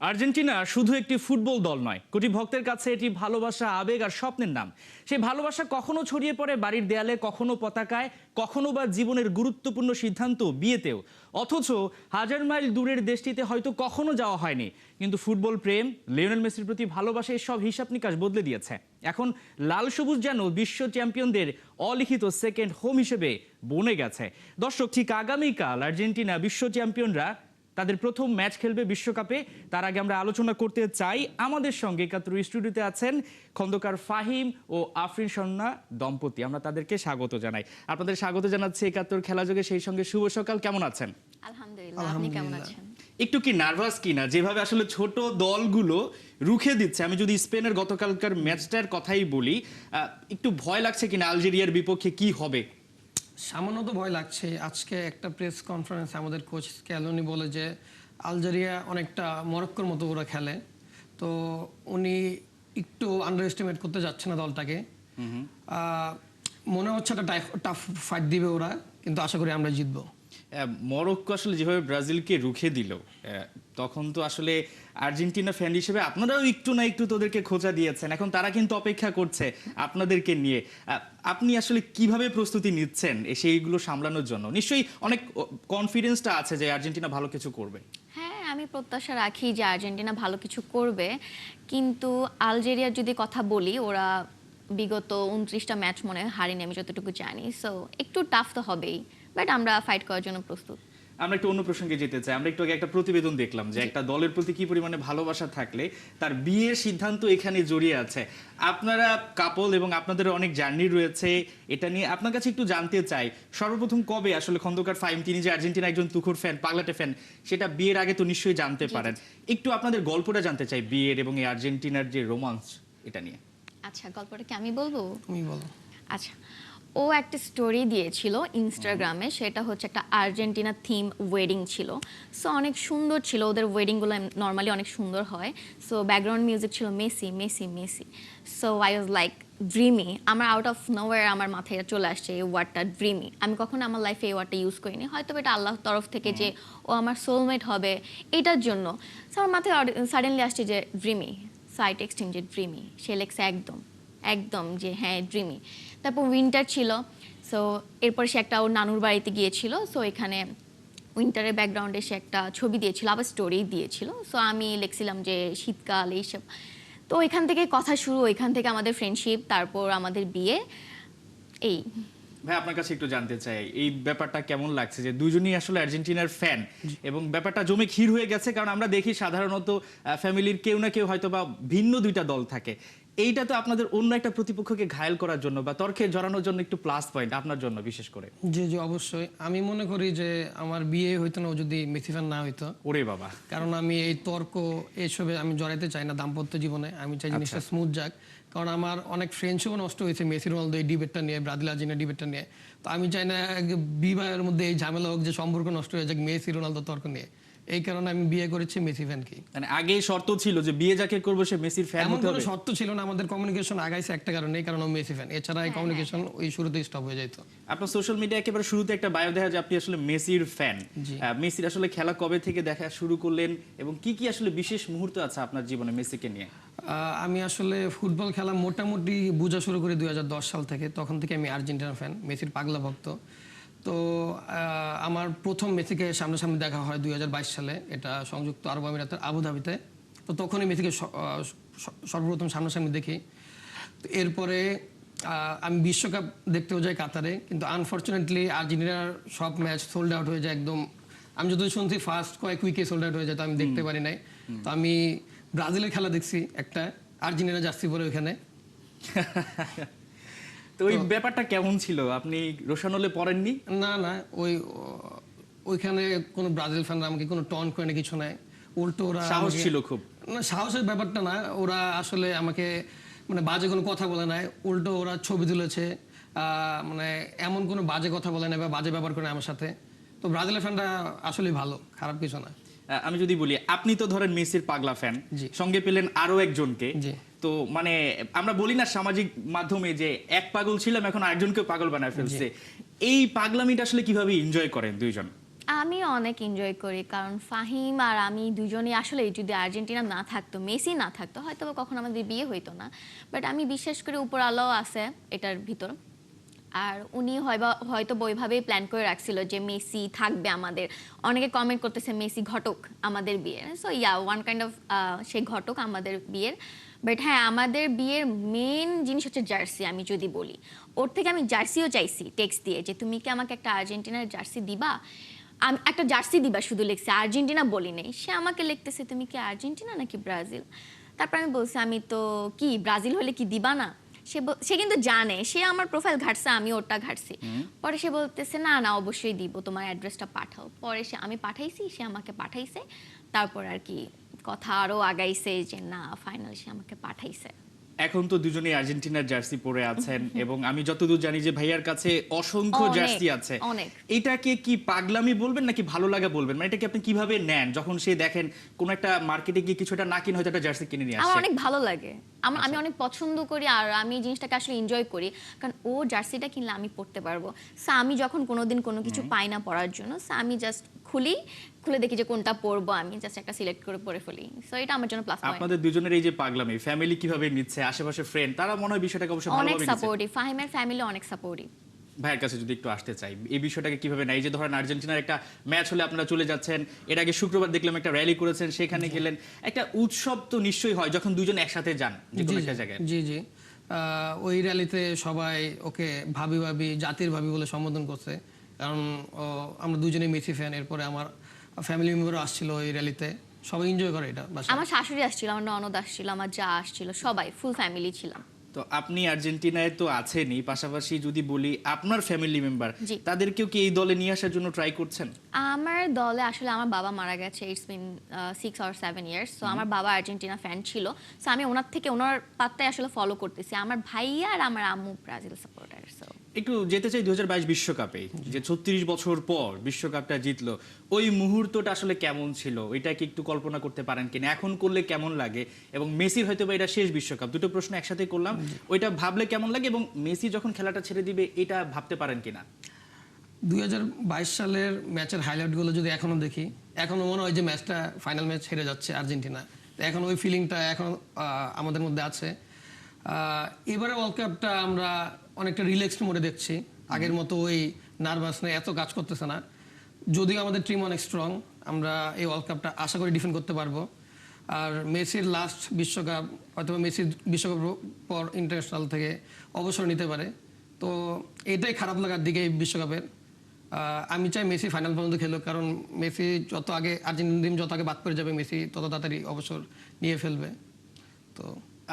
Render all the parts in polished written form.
Argentina শুধু একটি football দল নয়, কোটি ভক্তের কাছে এটি ভালোবাসা, আবেগ আর স্বপ্নের নাম। সেই ভালোবাসা কখনো ছড়িয়ে পড়ে বাড়ির দেয়ালে, কখনো পতাকায়, কখনো বা জীবনের গুরুত্বপূর্ণ সিদ্ধান্ত, বিয়েতেও। অথচ হাজার মাইল দূরের দেশটিতে হয়তো কখনো যাওয়া হয়নি, কিন্তু ফুটবল প্রেম, লিওনেল মেসির প্রতি ভালোবাসা সব হিসাব নিকাশ বদলে দিয়েছে। এখন লাল সবুজ যেন বিশ্ব চ্যাম্পিয়নদের অলিখিত সেকেন্ড হোম হিসেবে বনে গেছে। দর্শক, ঠিক আগামীকাল আর্জেন্টিনা বিশ্ব চ্যাম্পিয়নরা তাদের প্রথম ম্যাচ খেলবে বিশ্বকাপে। তার আগে আমরা আলোচনা করতে চাই, আমাদের সঙ্গে একাত্তর স্টুডিওতে আছেন খন্দকার ফাহিম ও আফরিন সন্না দম্পতি। আমরা তাদেরকে স্বাগত জানাই। আপনাদের স্বাগত জানাচ্ছি একাত্তর খেলা যোগে, সেই সঙ্গে শুভ সকাল। কেমন আছেন? আলহামদুলিল্লাহ, আপনি কেমন আছেন? একটু কি নার্ভাস কিনা, যেভাবে আসলে ছোট দলগুলো রুখে দিচ্ছে? আমি যদি স্পেনের গতকালকার ম্যাচটার কথাই বলি, একটু ভয় লাগছে কিনা আলজেরিয়ার বিপক্ষে কি হবে? সামান্য তো ভয় লাগছে। আজকে একটা প্রেস কনফারেন্স আমাদের কোচ স্ক্যালোনি বলে যে আলজেরিয়া অনেকটা মরক্কোর মতো ওরা খেলে, তো উনি একটু আন্ডার এস্টিমেট করতে যাচ্ছে না দলটাকে। মনে হচ্ছে একটা টাফ ফাইট দিবে ওরা, কিন্তু আশা করি আমরা জিতবো। মরক্কো আসলে যেভাবে ব্রাজিলকে রুখে দিল, তখন তো আসলে আর্জেন্টিনা ফ্যান হিসেবে আপনারাও একটু না একটু তোদেরকে খোঁচা দিয়েছেন। এখন তারা কিন্তু অপেক্ষা করছে আপনাদেরকে নিয়ে। আপনি আসলে কিভাবে প্রস্তুতি নিচ্ছেন সেইগুলো সামলানোর জন্য? নিশ্চয়ই অনেক কনফিডেন্সটা আছে যে আর্জেন্টিনা ভালো কিছু করবে। হ্যাঁ, আমি প্রত্যাশা রাখি যে আর্জেন্টিনা ভালো কিছু করবে, কিন্তু আলজেরিয়ার যদি কথা বলি, ওরা বিগত 29টা ম্যাচ মনে হয় হারেনি, আমি যতটুকু জানি। সো একটু টাফ তো হবেই, বাট আমরা ফাইট করার জন্য প্রস্তুত। আমরা একটু অন্য প্রসঙ্গে যেতে চাই। আমরা একটু আগে একটা প্রতিবেদন দেখলাম যে একটা দলের প্রতি কি পরিমাণে ভালোবাসা থাকলে তার বিয়ের সিদ্ধান্ত এখানে জড়িয়ে আছে। আপনারা কাপল এবং আপনাদের অনেক জার্নি রয়েছে, এটা নিয়ে আপনার কাছে একটু জানতে চাই, সর্বপ্রথম কবে আসলে খন্দকার ফাহিম, তিনি যে আর্জেন্টিনা একজন তুখোর ফ্যান, পাগলাটে ফ্যান, সেটা বিয়ের আগে তো নিশ্চয়ই জানতে পারেন। একটু আপনাদের গল্পটা জানতে চাই, বিয়ের এবং এই আর্জেন্টিনার যে রোমান্স, এটা নিয়ে। আচ্ছা, গল্পটা কি আমি বলবো? তুমি বলো। আচ্ছা, ও একটা স্টোরি দিয়েছিল ইনস্টাগ্রামে, সেটা হচ্ছে একটা আর্জেন্টিনা থিম ওয়েডিং ছিল। সো অনেক সুন্দর ছিল, ওদের ওয়েডিংগুলো নর্মালি অনেক সুন্দর হয়। সো ব্যাকগ্রাউন্ড মিউজিক ছিল Messi Messi Messi. So I was like dreamy. আমার আউট অফ নোওয়্যার আমার মাথায় চলে আসছে এই ওয়ার্ডটা, ড্রিমি। আমি কখনো আমার লাইফে এই ওয়ার্ডটা ইউজ করিনি, হয়তো এটা আল্লাহর তরফ থেকে যে ও আমার সোলমেট হবে এটার জন্য। সো আমার মাথায় সাডেনলি আসছে যে ড্রিমি। সো আই টেক্সট হিম যে ড্রিমি। সে লেখছে একদম একদম যে হ্যাঁ ড্রিমি। তারপর উইন্টার ছিল। সো এরপর সে একটা ওর নানুর বাড়িতে গিয়েছিল। সো এখানে উইন্টারের ব্যাকগ্রাউন্ডে সে একটা ছবি দিয়েছিল, আবার স্টোরি দিয়েছিল। সো আমি লিখছিলাম যে শীতকাল এইসব। তো এখান থেকে কথা শুরু, এখান থেকে আমাদের ফ্রেন্ডশিপ, তারপর আমাদের বিয়ে। এই ভাই, আপনার কাছে একটু জানতে চাই, এই ব্যাপারটা কেমন লাগছে যে দুজনই আসলে আর্জেন্টিনার ফ্যান এবং ব্যাপারটা জমে ক্ষীর হয়ে গেছে? কারণ আমরা দেখি সাধারণত ফ্যামিলির কেউ না কেউ হয়তো বা ভিন্ন দুইটা দল থাকে। এইটা তো আপনাদের অন্য একটা প্রতিপক্ষকে ঘায়েল করার জন্য বা তর্কে জড়ানোর জন্য একটু প্লাস পয়েন্ট আপনার জন্য বিশেষ করে। জি জি, অবশ্যই। আমি মনে করি যে আমার বিয়ে হইতো না ও যদি মেসি ফ্যান না হইতো। ওরে বাবা! কারণ আমি এই তর্ক এসবে আমি জড়াইতে চাই না দাম্পত্য জীবনে। আমি চাই জিনিসটা স্মুথ যাক। কারণ আমার অনেক ফ্রেন্ডশিপও নষ্ট হয়েছে মেসি রোনালদো এই ডিবেটটা নিয়ে, ব্রাজিল আর্জেন্টিনা ডিবেটটা নিয়ে। তো আমি চাই না বিবাহের মধ্যে এই ঝামেলা হোক, যে সম্পর্ক নষ্ট হয়ে যাক মেসি রোনালদো তর্ক নিয়ে। এই কারণে আমি বিয়ে করেছি মেসি ফ্যানকে। মানে আগে শর্ত ছিল যে বিয়ে যাকে করবো সে মেসির ফ্যান এমন হতে কোনো হবে? শর্ত ছিল না, আমাদের কমিউনিকেশন আগাইছে একটা কারণে, এই কারণে মেসি ফ্যান। এছাড়া এই কমিউনিকেশন ওই শুরুতেই স্টপ হয়ে যেত। আপনার সোশ্যাল মিডিয়া একেবারে শুরুতে একটা বায়ো দেখা যায় আপনি আসলে মেসির ফ্যান। জি। মেসির আসলে খেলা কবে থেকে দেখা শুরু করলেন এবং কি কি আসলে বিশেষ মুহূর্ত আছে আপনার জীবনে মেসিকে নিয়ে? আমি আসলে ফুটবল খেলা মোটামুটি বোঝা শুরু করি 2010 সাল থেকে। তখন থেকে আমি আর্জেন্টিনা ফ্যান, মেসির পাগলা ভক্ত। তো আমার প্রথম মেসিকে সামনাসামনি দেখা হয় 2022 সালে, এটা সংযুক্ত আরব আমিরাতের আবুধাবিতে। তো তখনই মেসিকে সর্বপ্রথম সামনাসামনি দেখি। তো এরপরে আমি বিশ্বকাপ দেখতেও যাই কাতারে, কিন্তু আনফর্চুনেটলি আর্জেন্টিনার সব ম্যাচ সোল্ড আউট হয়ে যায় একদম। আমি যতদূর শুনছি ফার্স্ট কয়েক উইকে সোল্ড আউট হয়ে যায়, তো আমি দেখতে পারি নাই। তো আমি ব্রাজিলের খেলা দেখছি একটা, আর্জেন্টিনা জার্সি পরে ওইখানে। তো ওই ব্যাপারটা কেমন ছিল? আপনি রোশানলে পড়েননি? না না, ওইখানে কোনো ব্রাজিল ফ্যানরা আমাকে কোনো টন করে না, কিছু নাই। উল্টো ওরা সাহস ছিল খুব? না, সাহসের ব্যাপারটা না, ওরা আসলে আমাকে মানে বাজে কোনো কথা বলে নাই। উল্টো ওরা ছবি তুলেছে, মানে এমন কোনো বাজে কথা বলে নাই বা বাজে ব্যবহার করে আমার সাথে। তো ব্রাজিলের ফ্যানরা আসলে ভালো, খারাপ কিছু না। আমি যদি বলি, আপনি তো ধরেন মেসির পাগলা ফ্যান, সঙ্গে পেলেন আরো একজনকে। তো মানে আমরা বলি না সামাজিক মাধ্যমে যে এক পাগল ছিলাম এখন আরেকজনকে পাগল বানায় ফেলছে, এই পাগলামিটা আসলে কিভাবে এনজয় করেন দুইজন? আমি অনেক এনজয় করি, কারণ ফাহিম আর আমি দুজনেই আসলে, যদি আর্জেন্টিনা না থাকতো, মেসি না থাকতো, হয়তো বা কখনো আমাদের বিয়ে হইতো না। বাট আমি বিশ্বাস করি উপর আল্লাহ আছে এটার ভিতর, আর উনি হয়তো ওইভাবেই প্ল্যান করে রাখছিল যে মেসি থাকবে আমাদের। অনেকে কমেন্ট করতেছে মেসি ঘটক আমাদের বিয়ের, so yeah one kind of সেই ঘটক আমাদের বিয়ের। বাট হ্যাঁ, আমাদের বিয়ের মেন জিনিস হচ্ছে জার্সি। আমি যদি বলি, ওর থেকে আমি জার্সিও চাইছি টেক্সট দিয়ে, যে তুমি কি আমাকে একটা আর্জেন্টিনার জার্সি দিবা, আমি একটা জার্সি দিবা, শুধু লিখছে আর্জেন্টিনা বলি নেই। সে আমাকে লিখতেছে তুমি কি আর্জেন্টিনা নাকি ব্রাজিল। তারপর আমি বলছি আমি তো কি ব্রাজিল হলে কি দিবা না। সে কিন্তু জানে, সে আমার প্রোফাইল ঘাটছে, আমি ওটা ঘাটছি। পরে সে বলতেছে না না অবশ্যই দিব, তোমার অ্যাড্রেসটা পাঠাও। পরে আমি পাঠাইছি, সে আমাকে পাঠাইছে। তারপর আর কি কথা আরো আগাইছে যে না ফাইনাল সে আমাকে পাঠাইছে। এখন তো দুজনেই আর্জেন্টিনার জার্সি পরে আছেন এবং আমি যতদূর জানি যে ভাইয়ার কাছে অসংখ্য অনেক, জার্সি আছে। অনেক। এটাকে কি পাগলামি বলবেন নাকি ভালো লাগা বলবেন? মানে এটাকে আপনি কিভাবে নেন যখন সে দেখেন কোন একটা মার্কেটে গিয়ে কিছু একটা না কিনে হয়তো একটা জার্সি কিনে নিয়ে আমার আসছে? অনেক ভালো লাগে, আমি অনেক পছন্দ করি, আর আমি এই জিনিসটাকে আসলে এনজয় করি, কারণ ও জার্সিটা কিনলে আমি পরতে পারবো। সো আমি যখন কোনোদিন কোনো কিছু পাই না পরার জন্য, সো আমি জাস্ট খুলে দেখি যে কোনটা পরবো, আমি জাস্ট একটা সিলেক্ট করে পরে ফেলি। সো এটা আমার জন্য প্লাস পয়েন্ট। আপনাদের দুজনের এই যে পাগলামি, ফ্যামিলি কিভাবে নিচ্ছে, আশেপাশে ফ্রেন্ড তারা মনে হয় বিষয়টাকে অবশ্যই অনেক ভালোভাবে নিচ্ছে। সাপোর্টিভ, ফাহিমের ফ্যামিলি অনেক সাপোর্টিভ। ভাইয়ের কাছে যদি একটু আসতে চাই, এই বিষয়টাকে কিভাবে নেয়? এই যে ধরেন আর্জেন্টিনার একটা ম্যাচ হলে আপনারা চলে যাচ্ছেন, এর আগে শুক্রবার দেখলাম একটা র্যালি করেছেন, সেখানে গেলেন, একটা উৎসব তো নিশ্চয়ই হয় যখন দুজন একসাথে যান যে কোনো একটা জায়গায়। জি জি। ওই র্যালিতে সবাই ওকে ভাবি ভাবি, জাতির ভাবি বলে সম্বোধন করছে, কারণ আমরা দুজনেই মেসি ফ্যান। এরপরে আমার ফ্যামিলি মেম্বারও আসছিল ওই র্যালিতে, সবাই এনজয় করে এটা বাসায়। আমার শাশুড়ি আসছিল, আমার ননদ আসছিল, আমার যা আসছিল, সবাই ফুল ফ্যামিলি ছিলাম। তো আপনি আর্জেন্টিনায় তো আছেনই, পাশাপাশি যদি বলি আপনার ফ্যামিলি মেম্বার, জি। তাদেরকেও কি এই দলে নিয়ে আসার জন্য ট্রাই করছেন? আমার দলে আসলে আমার বাবা মারা গেছে, it's been 6 or 7 years. So আমার বাবা আর্জেন্টিনা ফ্যান ছিল, সো আমি ওনার পাত্তায় আসলে ফলো করতেছি। আমার ভাইয়া আর আমার আম্মু ব্রাজিল সাপোর্টার। সো একটু যেতে চাই 2022 বিশ্বকাপে, যে 36 বছর পর বিশ্বকাপটা জিতলো, ওই মুহূর্তটা আসলে কেমন ছিল? ওইটা কি একটু কল্পনা করতে পারেন কিনা? এখন করলে কেমন লাগে? এবং মেসির হয়তো বা এটা শেষ বিশ্বকাপ, দুটো প্রশ্ন একসাথে করলাম, ওইটা ভাবলে কেমন লাগে এবং মেসি যখন খেলাটা ছেড়ে দিবে এটা ভাবতে পারেন কিনা? 2022 সালের ম্যাচের হাইলাইটগুলো যদি এখনো দেখি, এখনো মনে হয় যে ম্যাচটা ফাইনাল ম্যাচ হেরে যাচ্ছে আর্জেন্টিনা। তো এখন ওই ফিলিংটা এখন আমাদের মধ্যে আছে। এবারে ওয়ার্ল্ড কাপটা আমরা অনেকটা রিল্যাক্সড মোডে দেখছি, আগের মতো ওই নার্ভাসনেস এত কাজ করতেছে না। যদিও আমাদের টিম অনেক স্ট্রং, আমরা এই ওয়ার্ল্ড কাপটা আশা করি ডিফেন্ড করতে পারবো। আর মেসির লাস্ট বিশ্বকাপ, হয়তো মেসির বিশ্বকাপ পর ইন্টারন্যাশনাল থেকে অবসর নিতে পারে, তো এটাই খারাপ লাগার দিকে এই বিশ্বকাপের। আমি চাই মেসি ফাইনাল পর্যন্ত খেলুক, কারণ মেসি যত আগে, আর্জেন্টিনা টিম যত আগে বাদ পড়ে যাবে, মেসি তত তাড়াতাড়ি অবসর নিয়ে ফেলবে। তো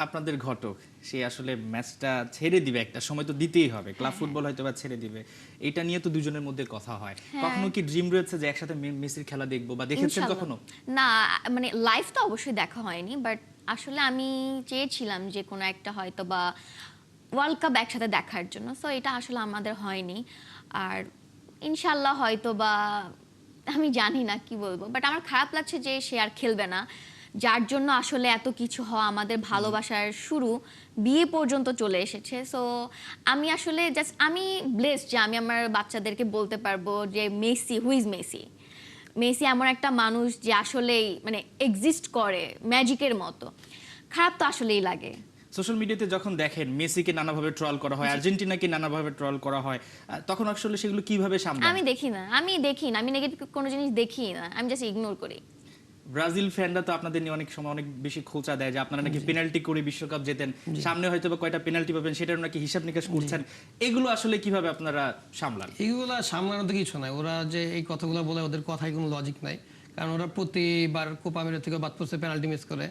আপনাদের ঘটক সে আসলে ম্যাচটা ছেড়ে দিবে, একটা সময় তো দিতেই হবে, ক্লাব ফুটবল হয়তো বা ছেড়ে দিবে, এটা নিয়ে তো দুজনের মধ্যে কথা হয়। কখনো কি ড্রিম রয়েছে যে একসাথে মেসির খেলা দেখবো, বা দেখেছেন ইনশাল্লাহ। কখনো? না, মানে লাইভ তো অবশ্যই দেখা হয়নি, বাট আসলে আমি চেয়েছিলাম যে কোনো একটা হয়তো বা ওয়ার্ল্ড কাপ একসাথে দেখার জন্য। সো এটা আসলে আমাদের হয়নি, আর ইনশাল্লাহ হয়তো বা, আমি জানি না কি বলবো, বাট আমার খারাপ লাগছে যে সে আর খেলবে না, যার জন্য আসলে এত কিছু হওয়া, আমাদের ভালোবাসার শুরু বিয়ে পর্যন্ত চলে এসেছে। সো আমি আসলে জাস্ট আমি ব্লেসড যে আমি আমার বাচ্চাদেরকে বলতে পারবো যে মেসি, হুইজ মেসি। মেসি এমন একটা মানুষ যে আসলেই মানে এক্সিস্ট করে ম্যাজিকের মতো। খারাপ তো আসলেই লাগে। সোশ্যাল মিডিয়াতে যখন দেখেন মেসিকে নানাভাবে ট্রল করা হয়, আর্জেন্টিনাকে নানাভাবে ট্রল করা হয়, তখন আসলে সেগুলো কিভাবে সামলান? আমি দেখি না, আমি নেগেটিভ কোনো জিনিস দেখি না, আমি জাস্ট ইগনোর করি। ব্রাজিল ফ্যানরা তো আপনাদের নিয়ে অনেক সময় অনেক বেশি খোঁচা দেয় যে আপনারা নাকি পেনাল্টি করে বিশ্বকাপ জেতেন, সামনে হয়তো বা কয়টা পেনাল্টি পাবেন সেটার নাকি হিসাব নিকাশ করছেন, এগুলো আসলে কিভাবে আপনারা সামলান? এইগুলা সামলানোতে কিছু নাই, ওরা যে এই কথাগুলো বলে ওদের কথায় কোনো লজিক নাই, কারণ ওরা প্রতিবার কোপা আমেরিকা থেকে বাদ পড়ছে পেনাল্টি মিস করে,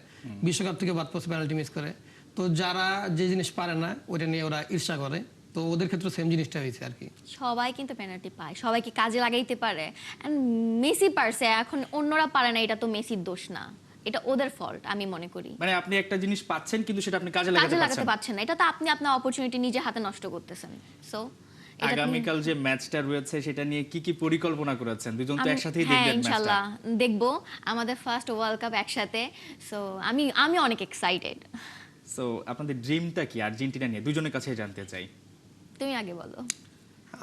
বিশ্বকাপ থেকে বাদ পড়ছে পেনাল্টি মিস করে। তো যারা যে জিনিস পারে না ওইটা নিয়ে ওরা ঈর্ষা করে, তো ওদের ক্ষেত্রে সেম জিনিসটা হয়েছে আর কি। সবাই কিন্তু পেনাল্টি পায়, সবাইকে কাজে লাগাইতে পারে, এন্ড মেসি পারছে, এখন অন্যরা পারে না, এটা তো মেসির দোষ না, এটা ওদের ফল্ট আমি মনে করি। মানে আপনি একটা জিনিস পাচ্ছেন কিন্তু সেটা আপনি কাজে কাজে লাগাতে লাগাতে পারছেন। পারছেন না, এটা তো আপনি আপনার অপরচুনিটি নিজে হাতে নষ্ট করতেছেন। সো আগামীকাল যে ম্যাচটা রয়েছে সেটা নিয়ে কি কি পরিকল্পনা করেছেন? দুজন তো একসাথেই হ্যাঁ দেখবেন ম্যাচটা। ইনশাআল্লাহ দেখবো, আমাদের ফার্স্ট ওয়ার্ল্ড কাপ একসাথে। সো আমি অনেক এক্সাইটেড। সো আপনাদের ড্রিমটা কি আর্জেন্টিনা নিয়ে? দুজনের কাছে জানতে চাই। তুমি আগে বলো।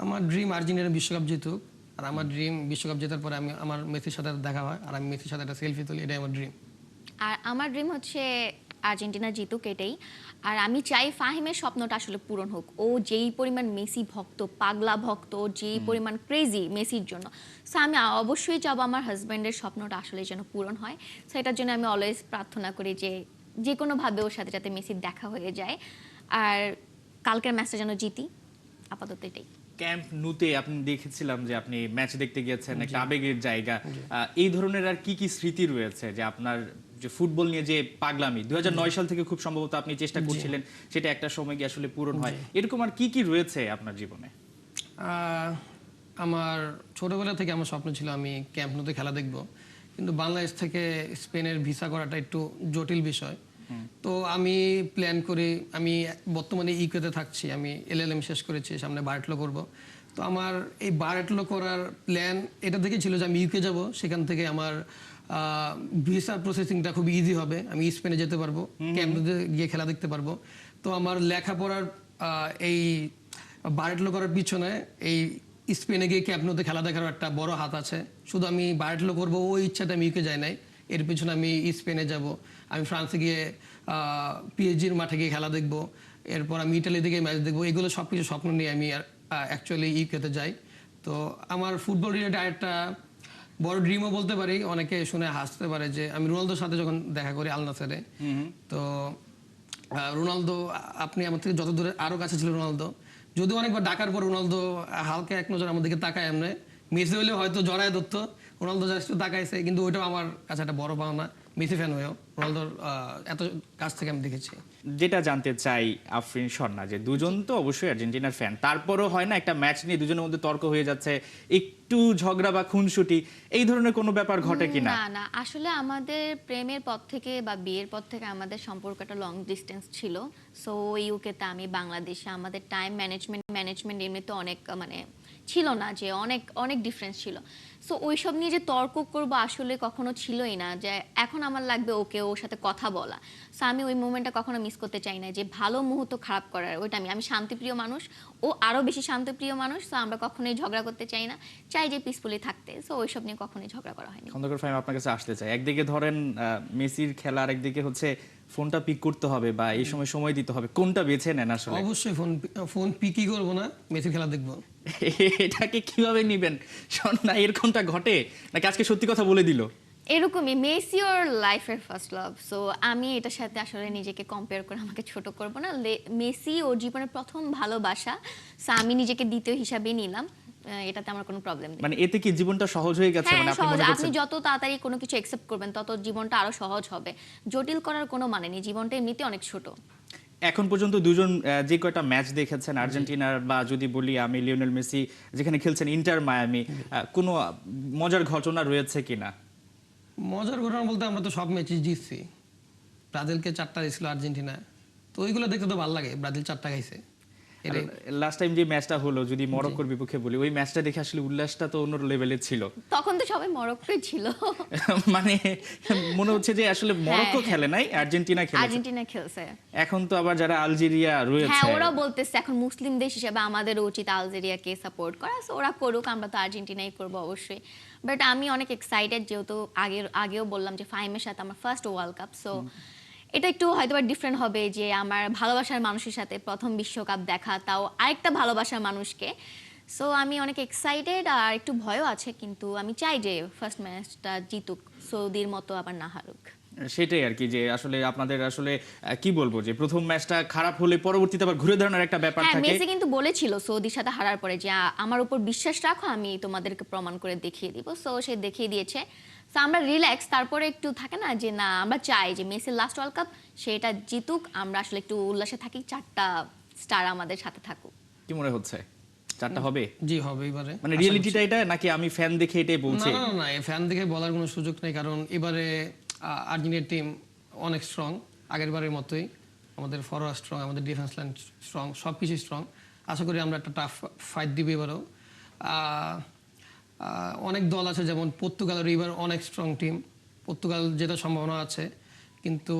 আমার ড্রিম আর্জেন্টিনা বিশ্বকাপ জিতুক, আর আমার ড্রিম বিশ্বকাপ জেতার পরে আমার মেসির সাথে দেখা হয় আর আমি মেসির সাথে একটা সেলফি তুলি, এটাই আমার ড্রিম। আর আমার ড্রিম হচ্ছে আর্জেন্টিনা জিতুক, এটাই। আর আমি চাই ফাহিমের স্বপ্নটা আসলে পূরণ হোক। ও যেই পরিমাণ মেসি ভক্ত, পাগলা ভক্ত, যেই পরিমাণ ক্রেজি মেসির জন্য, সো আমি অবশ্যই চাবো আমার হাজব্যান্ডের স্বপ্নটা আসলে যেন পূরণ হয়। সো এটার জন্য আমি অলওয়েজ প্রার্থনা করি যে যে কোনোভাবে ওর সাথে যাতে মেসির দেখা হয়ে যায়, আর কালকের ম্যাচটা যেন জিতি। আপাতত এটাই। ক্যাম্প নুতে আপনি দেখেছিলাম যে আপনি ম্যাচ দেখতে গিয়েছেন, একটা আবেগের জায়গা। এই ধরনের আর কি কি স্মৃতি রয়েছে যে আপনার যে ফুটবল নিয়ে যে পাগলামি 2009 সাল থেকে খুব সম্ভবত আপনি চেষ্টা করছিলেন, সেটা একটা সময় গিয়ে আসলে পূরণ হয়, এরকম আর কি কি রয়েছে আপনার জীবনে? আমার ছোটবেলা থেকে আমার স্বপ্ন ছিল আমি ক্যাম্প নুতে খেলা দেখব, কিন্তু বাংলাদেশ থেকে স্পেনের ভিসা করাটা একটু জটিল বিষয়। তো আমি প্ল্যান করি, আমি বর্তমানে ইউকেতে থাকছি, আমি এলএলএম শেষ করেছি, সামনে বারেটলো করব। তো আমার এই বারেটলো করার প্ল্যান এটা থেকে ছিল যে আমি ইউকে যাব, সেখান থেকে আমার ভিসা প্রসেসিংটা খুব ইজি হবে, আমি স্পেনে যেতে পারবো, ক্যাম্পে গিয়ে খেলা দেখতে পারবো। তো আমার লেখাপড়ার এই বারেটলো করার পিছনে এই স্পেনে গিয়ে ক্যাম্প নুতে খেলা দেখার একটা বড় হাত আছে। শুধু আমি বারেটলো করবো ওই ইচ্ছাটা আমি ইউকে যাই নাই, এর পিছনে আমি স্পেনে যাব, আমি ফ্রান্সে গিয়ে পিএসজির মাঠে গিয়ে খেলা দেখবো, এরপর আমি ইটালিতে গিয়ে ম্যাচ দেখবো, এগুলো সব কিছু স্বপ্ন নিয়ে আমি অ্যাকচুয়ালি ইউকেতে যাই। তো আমার ফুটবল রিলেটেড আরেকটা বড় ড্রিমও বলতে পারি, অনেকে শুনে হাসতে পারে, যে আমি রোনালদোর সাথে যখন দেখা করি আল নাসেরে, তো রোনালদো, আপনি আমার থেকে যত দূরে আরো কাছে ছিল রোনালদো, যদিও অনেকবার ডাকার পর রোনালদো হালকা এক নজর আমার দিকে তাকায়, এমনি মেসি হইলে হয়তো জড়ায় ধরতো, রোনালদো জাস্ট তাকাইছে, কিন্তু ওইটাও আমার কাছে একটা বড় পাওনা, মেসি ফ্যান হয়েও রোনালদোর এত কাছ থেকে আমি দেখেছি। যেটা জানতে চাই আফরিন স্বর্ণা, যে দুজন তো অবশ্যই আর্জেন্টিনার ফ্যান, তারপরও হয় না একটা ম্যাচ নিয়ে দুজনের মধ্যে তর্ক হয়ে যাচ্ছে, একটু ঝগড়া বা খুনসুটি, এই ধরনের কোনো ব্যাপার ঘটে কিনা? না না, আসলে আমাদের প্রেমের পর থেকে বা বিয়ের পর থেকে আমাদের সম্পর্কটা লং ডিস্টেন্স ছিল। সো ইউকেতে, আমি বাংলাদেশে, আমাদের টাইম ম্যানেজমেন্ট এমনিতে অনেক মানে ছিল না, যে অনেক অনেক ডিফারেন্স ছিল। সো ওইসব নিয়ে যে তর্ক করবো আসলে কখনো ছিলই না, যে এখন আমার লাগবে ওকে ওর সাথে কথা বলা। সো আমি ওই মুভমেন্টটা কখনো মিস করতে চাই না, যে ভালো মুহূর্ত খারাপ করার, ওইটা আমি শান্তিপ্রিয় মানুষ, ও আরো বেশি শান্তিপ্রিয় মানুষ। সো আমরা কখনোই ঝগড়া করতে চাই না, চাই যে পিসফুলি থাকতে। সো ওইসব নিয়ে কখনোই ঝগড়া করা হয়নি। খন্দকার ফাহিম, আপনার কাছে আসতে চাই, একদিকে ধরেন মেসির খেলা, আর একদিকে হচ্ছে ফোনটা পিক করতে হবে বা এই সময় সময় দিতে হবে, কোনটা বেছে নেন আসলে? অবশ্যই ফোন পিকই করবো না, মেসির খেলা দেখবো। এটাকে কিভাবে নিবেন স্বর্ণা? এরকমটা ঘটে নাকি আজকে সত্যি কথা বলে দিল? এরকমই, মেসি ওর লাইফের ফার্স্ট লাভ। সো আমি এটার সাথে আসলে নিজেকে কম্পেয়ার করে আমাকে ছোট করব না। মেসি ওর জীবনের প্রথম ভালোবাসা, সো আমি নিজেকে দ্বিতীয় হিসাবে নিলাম, এটাতে আমার কোনো প্রবলেম নেই। মানে এতে কি জীবনটা সহজ হয়ে গেছে? হ্যাঁ, মানে আপনি সহজ। মনে আপনি করছেন যত তাড়াতাড়ি কোনো কিছু অ্যাকসেপ্ট করবেন তত জীবনটা আরো সহজ হবে। জটিল করার কোনো মানে নেই, জীবনটা এমনিতে অনেক ছোট। এখন পর্যন্ত দুজন যে কয়টা ম্যাচ দেখেছেন আর্জেন্টিনার, বা যদি বলি আমি লিওনেল মেসি যেখানে খেলছেন ইন্টার মায়ামি, কোনো মজার ঘটনা রয়েছে কিনা? মজার ঘটনা বলতে আমরা তো সব ম্যাচই জিতছি, ব্রাজিলকে 4টা দিয়েছিল আর্জেন্টিনা, তো ওইগুলো দেখতে তো ভালো লাগে, ব্রাজিল 4টা খাইছে। লাস্ট টাইম যে ম্যাচটা হলো, যদি মরক্কোর বিপক্ষে বলি, ওই ম্যাচটা দেখে আসলে উল্লাসটা তো অন্য লেভেলের ছিল। তখন তো সবাই মরক্কোই ছিল। মানে মনে হচ্ছে যে আসলে মরক্কো খেলে নাই, আর্জেন্টিনা খেলেছে। আর্জেন্টিনা খেলছে। এখন তো আবার যারা আলজেরিয়া রয়েছে, হ্যাঁ, ওরা বলতেছে এখন মুসলিম দেশ হিসেবে আমাদের উচিত আলজেরিয়াকে সাপোর্ট করা। সো ওরা করুক, আমরা তো আর্জেন্টিনাই করবো অবশ্যই। বাট আমি অনেক এক্সাইটেড, যেহেতু আগেও বললাম যে ফাহিমের সাথে আমার ফার্স্ট ওয়ার্ল্ড কাপ। সো এটা একটু হয়তো ডিফারেন্ট হবে, যে আমার ভালোবাসার মানুষের সাথে প্রথম বিশ্বকাপ দেখা, তাও আরেকটা ভালোবাসার মানুষকে। সো আমি অনেক এক্সাইটেড, আর একটু ভয়ও আছে, কিন্তু আমি চাই যে ফার্স্ট ম্যাচটা জিতুক, সৌদির মতো আবার না হারুক। সেটাই আর কি, যে আসলে আপনাদের আসলে কি বলবো, যে প্রথম ম্যাচটা খারাপ হলে পরবর্তীতে আবার ঘুরে দাঁড়ানোর একটা ব্যাপার হ্যাঁ, থাকে। মেসি কিন্তু বলেছিল সৌদির সাথে হারার পরে যে আমার উপর বিশ্বাস রাখো, আমি তোমাদেরকে প্রমাণ করে দেখিয়ে দিব। সো সে দেখিয়ে দিয়েছে। সো আমরা রিল্যাক্স, তারপরে একটু থাকে না যে না, আমরা চাই যে মেসির লাস্ট ওয়ার্ল্ড কাপ সেটা জিতুক, আমরা আসলে একটু উল্লাসে থাকি, 4টা স্টার আমাদের সাথে থাকুক। কি মনে হচ্ছে 4টা হবে? জি হবে এবারে। মানে রিয়েলিটিটা এটা নাকি আমি ফ্যান দেখে এটাই বলছি? না না না, ফ্যান দেখে বলার কোনো সুযোগ নেই, কারণ এবারে আর্জেন্টিনার টিম অনেক স্ট্রং, আগের বারের মতোই। আমাদের ফরওয়ার্ড স্ট্রং, আমাদের ডিফেন্স লাইন স্ট্রং, সব কিছু স্ট্রং। আশা করি আমরা একটা টাফ ফাইট দিব এবারও। অনেক দল আছে, যেমন পর্তুগালের এবার অনেক স্ট্রং টিম, পর্তুগাল জেতার সম্ভাবনা আছে, কিন্তু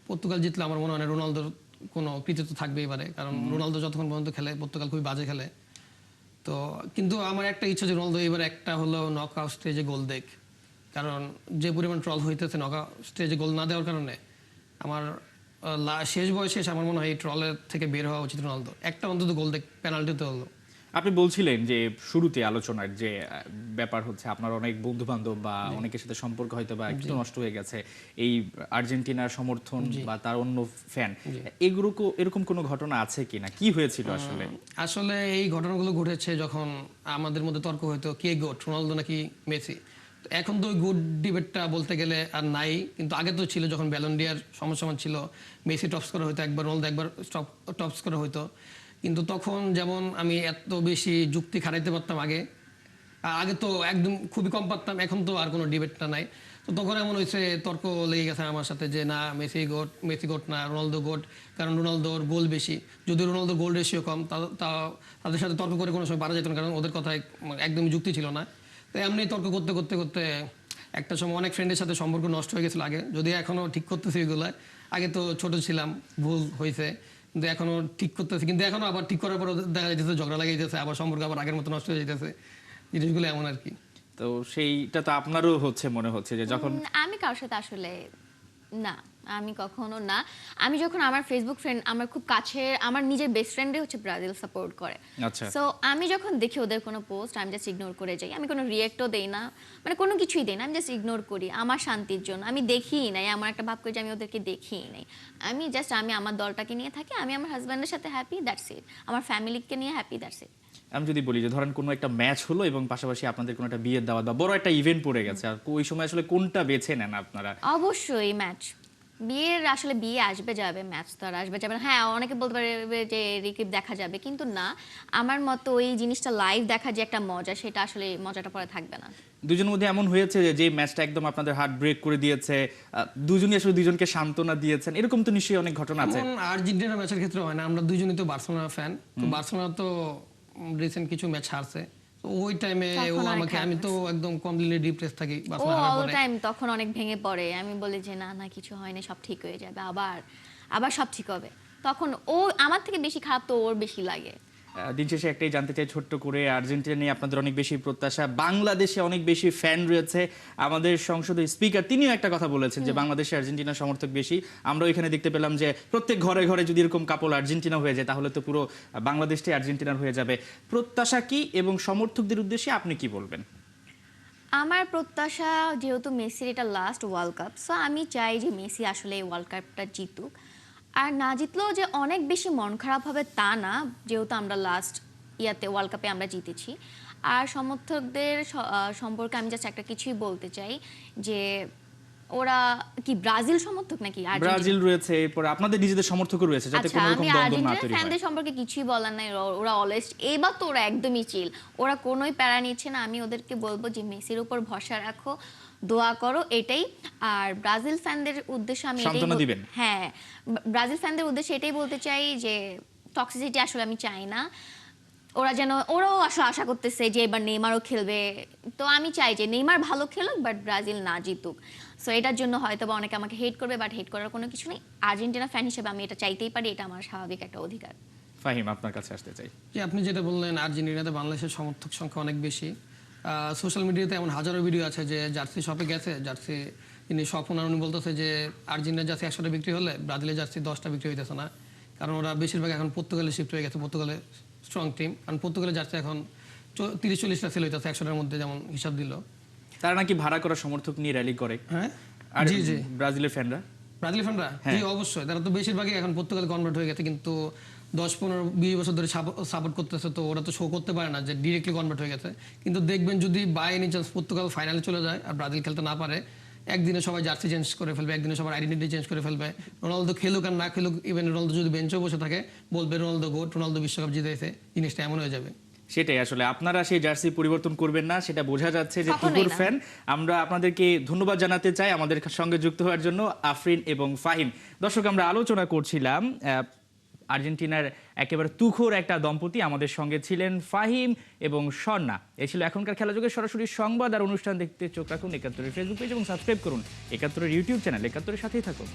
পর্তুগাল জিতলে আমার মনে হয় রোনালদোর কোনো কৃতিত্ব থাকবে এবারে, কারণ রোনালদো যতক্ষণ পর্যন্ত খেলে পর্তুগাল খুবই বাজে খেলে। তো কিন্তু আমার একটা ইচ্ছা যে রোনালদো এবার একটা হলো নকআউট স্টেজে গোল দেখ, কারণ যে পরিমাণ ট্রল হইতেছে নকআউট স্টেজে গোল না দেওয়ার কারণে আমার শেষ বয়সে এসে আমার মনে হয় এই ট্রলের থেকে বের হওয়া উচিত রোনালদো, একটা অন্তত গোল দেখ পেনাল্টিতে হলো। আপনি বলছিলেন যে শুরুতে আলোচনার যে ব্যাপার হচ্ছে আপনার অনেক বন্ধু বান্ধব বা অনেকের সাথে সম্পর্ক হয়তো বা একটু নষ্ট হয়ে গেছে এই আর্জেন্টিনার সমর্থন বা তার অন্য ফ্যান, এরকম কোনো ঘটনা আছে কিনা, কি হয়েছিল আসলে? আসলে এই ঘটনাগুলো ঘটেছে যখন আমাদের মধ্যে তর্ক হইতো কে গোট, রোনালদো নাকি মেসি। তো এখন তো ওই গুড ডিবেটটা বলতে গেলে আর নাই, কিন্তু আগে তো ছিল যখন ব্যালন ডিয়ার সমান ছিল, মেসি টপ স্কোরার হইতো একবার, রোনালদো একবার টপ স্কোরার হইতো। কিন্তু তখন যেমন আমি এত বেশি যুক্তি খাটাইতে পারতাম আগে তো একদম খুবই কম পারতাম, এখন তো আর কোনো ডিবেটটা নাই। তো তখন এমন হয়েছে তর্ক লেগে গেছে আমার সাথে যে না মেসি গোট না, রোনালদো গোট, কারণ রোনালদোর গোল বেশি। যদি রোনালদোর গোল রেশিও কম তাদের সাথে তর্ক করে কোনো সময় পারা যেত না, কারণ ওদের কথায় একদমই যুক্তি ছিল না। তো এমনি তর্ক করতে করতে করতে একটা সময় অনেক ফ্রেন্ডের সাথে সম্পর্ক নষ্ট হয়ে গেছিলো আগে, যদি এখনও ঠিক করতেছি এগুলো। আগে তো ছোট ছিলাম, ভুল হয়েছে, কিন্তু এখনো ঠিক করতেছে, কিন্তু এখনো আবার ঠিক করার পর দেখা যাইতেছে ঝগড়া লাগিয়ে যেতেছে, আবার সম্পর্ক আবার আগের মতো নষ্ট হয়ে যেতেছে, জিনিসগুলো এমন আর কি। তো সেইটা তো আপনারও হচ্ছে মনে হচ্ছে যে যখন আমি কারোর সাথে আসলে না, আমি কখনো না। আমি যখন আমার ফেসবুক ফ্রেন্ড, আমার খুব কাছের আমার নিজের বেস্ট ফ্রেন্ডে হচ্ছে ব্রাজিল সাপোর্ট করে, আচ্ছা সো আমি যখন দেখি ওদের কোনো পোস্ট আমি জাস্ট ইগনোর করে যাই। আমি কোনো রিয়েক্টও দেই না, মানে কোনো কিছুই দেই না, আমি জাস্ট ইগনোর করি আমার শান্তির জন্য। আমি দেখিই নাই, আমার একটা ভাব করে যে আমি ওদেরকে দেখিই নাই। আমি আমার দলটাকে নিয়ে থাকি, আমি আমার হাজব্যান্ডের সাথে হ্যাপি, দ্যাটস ইট। আমার ফ্যামিলিকে নিয়ে হ্যাপি, দ্যাটস ইট। আমি যদি বলি যে ধরেন কোনো একটা ম্যাচ হলো এবং পাশাপাশি আপনাদের কোনো একটা বিয়ের দাওয়াত বা বড় একটা ইভেন্ট পড়ে গেছে, আর ওই সময় আসলে কোনটা বেছে নেন আপনারা? অবশ্যই ম্যাচ। বিয়ে আসবে যাবে, ম্যাচ তো আর আসবে যাবে না। হ্যাঁ, অনেকে বলতে পারবে যে রিকিপ দেখা যাবে, কিন্তু না, আমার মতো ওই জিনিসটা লাইভ দেখা যে একটা মজা, সেটা আসলে মজাটা পরে থাকবে না। দুজনের মধ্যে এমন হয়েছে যে ম্যাচটা একদম আপনাদের হার্ট ব্রেক করে দিয়েছে, দুজনই আসলে দুজনকে সান্ত্বনা দিয়েছেন, এরকম তো নিশ্চয়ই অনেক ঘটনা আছে। আর্জেন্টিনা ম্যাচের ক্ষেত্রে হয় না, আমরা দুজনই তো বার্সেলোনা ফ্যান, তো বার্সেলোনা তো রিসেন্ট কিছু ম্যাচ হারছে, তো ওই টাইমে ও আমাকে, আমি তো একদম কমপ্লিটলি ডিপ্রেস থাকি ও বার্সেলোনা হারার অল পরে। টাইম তখন অনেক ভেঙে পড়ে। আমি বলি যে না না, কিছু হয় না, সব ঠিক হয়ে যাবে, আবার সব ঠিক হবে। তখন ও আমার থেকে বেশি খারাপ তো ওর বেশি লাগে। দিন শেষে একটাই জানতে চাই ছোট্ট করে, আর্জেন্টিনা নিয়ে আপনাদের অনেক বেশি প্রত্যাশা, বাংলাদেশে অনেক বেশি ফ্যান রয়েছে। আমাদের সংসদের স্পিকার তিনিও একটা কথা বলেছেন যে বাংলাদেশে আর্জেন্টিনার সমর্থক বেশি। আমরা এখানে দেখতে পেলাম যে প্রত্যেক ঘরে ঘরে যদি এরকম কাপড় আর্জেন্টিনা হয়ে যায় তাহলে তো পুরো বাংলাদেশটাই আর্জেন্টিনার হয়ে যাবে। প্রত্যাশা কি এবং সমর্থকদের উদ্দেশ্যে আপনি কি বলবেন? আমার প্রত্যাশা, যেহেতু মেসির এটা লাস্ট ওয়ার্ল্ড কাপ, সো আমি চাই যে মেসি আসলে এই ওয়ার্ল্ড কাপটা জিতুক। আর না জিতলেও যে অনেক বেশি মন খারাপ হবে তা না, যেহেতু আমরা লাস্ট ওয়ার্ল্ড কাপে আমরা জিতেছি। আর সমর্থকদের সম্পর্কে আমি জাস্ট একটা কিছুই বলতে চাই যে ওরা কি ব্রাজিল সমর্থক নাকি ব্রাজিল রয়েছে, এরপর আপনাদের নিজেদের সমর্থকও রয়েছে, যাতে আচ্ছা, কোনো রকম আমি দ্বন্দ্ব না আর্জেন্টিনা তৈরি হয়। ফ্যানদের সম্পর্কে কিছুই বলার নাই, ওরা অলওয়েজ, এবার তো ওরা একদমই চিল, ওরা কোনোই প্যারা নিচ্ছে না। আমি ওদেরকে বলবো যে মেসির উপর ভরসা রাখো, দোয়া করো, এটাই। আর ব্রাজিল ফ্যানদের উদ্দেশ্যে আমি সান্ত্বনা দিবেন? হ্যাঁ, ব্রাজিল ফ্যানদের উদ্দেশ্যে এটাই বলতে চাই যে টক্সিসিটি আসলে আমি চাই না। ওরাও আসলে আশা করতেছে যে এবার নেইমারও খেলবে, তো আমি চাই যে নেইমার ভালো খেলুক বাট ব্রাজিল না জিতুক। সো এটার জন্য হয়তো বা অনেকে আমাকে হেট করবে, বাট হেট করার কোনো কিছু নেই। আর্জেন্টিনা ফ্যান হিসেবে আমি এটা চাইতেই পারি, এটা আমার স্বাভাবিক একটা অধিকার। ফাহিম, আপনার কাছে আসতে চাই। যে আপনি যেটা বললেন আর্জেন্টিনাতে বাংলাদেশের সমর্থক সংখ্যা অনেক বেশি, সোশ্যাল মিডিয়াতে এমন হাজারো ভিডিও আছে যে জার্সি শপে গেছে, জার্সি তিনি শপ ওনার উনি বলতেছে যে আর্জেন্টিনার জার্সি 100টা বিক্রি হলে ব্রাজিলের জার্সি 10টা বিক্রি হইতেছে না, কারণ ওরা বেশিরভাগ এখন পর্তুগালে শিফট হয়ে গেছে। পর্তুগালে স্ট্রং টিম, কারণ পর্তুগালের জার্সি এখন 30-40টা সেল হইতেছে 100টার মধ্যে, যেমন হিসাব দিল। তারা নাকি ভাড়া করা সমর্থক নিয়ে র্যালি করে। হ্যাঁ, আর জি জি, ব্রাজিলের ফ্যানরা, ব্রাজিল ফ্যানরা, জি অবশ্যই, তারা তো বেশিরভাগই এখন পর্তুগালে কনভার্ট হয়ে গেছে, কিন্তু 10-15-20 বছর ধরে সাপোর্ট করতেছে, তো ওরা তো শো করতে পারে না যে ডিরেক্টলি কনভার্ট হয়ে গেছে। কিন্তু দেখবেন যদি বাই এনি চান্স পর্তুগাল ফাইনালে চলে যায় আর ব্রাজিল খেলতে না পারে, একদিনে সবাই জার্সি চেঞ্জ করে ফেলবে, একদিনে সবার আইডেন্টিটি চেঞ্জ করে ফেলবে। রোনালদো খেলুক আর না খেলুক, ইভেন রোনালদো যদি বেঞ্চেও বসে থাকে বলবে রোনালদো গোট, রোনালদো বিশ্বকাপ জিতেছে, জিনিসটা এমন হয়ে যাবে। সেটাই আসলে আপনারা সেই জার্সি পরিবর্তন করবেন না, সেটা বোঝা যাচ্ছে যে কখনোই তুখোর না। ফ্যান। আমরা আপনাদেরকে ধন্যবাদ জানাতে চাই আমাদের সঙ্গে যুক্ত হওয়ার জন্য, আফরিন এবং ফাহিম। দর্শক, আমরা আলোচনা করছিলাম আর্জেন্টিনার একেবারে তুখোর একটা দম্পতি, আমাদের সঙ্গে ছিলেন ফাহিম এবং স্বর্ণা। এই ছিল এখনকার খেলাযোগের সরাসরি সংবাদ আর অনুষ্ঠান দেখতে চোখ রাখুন ৭১-এর ফেসবুক পেজ এবং সাবস্ক্রাইব করুন ৭১-এর ইউটিউব চ্যানেল। ৭১-এর সাথেই থাকুন।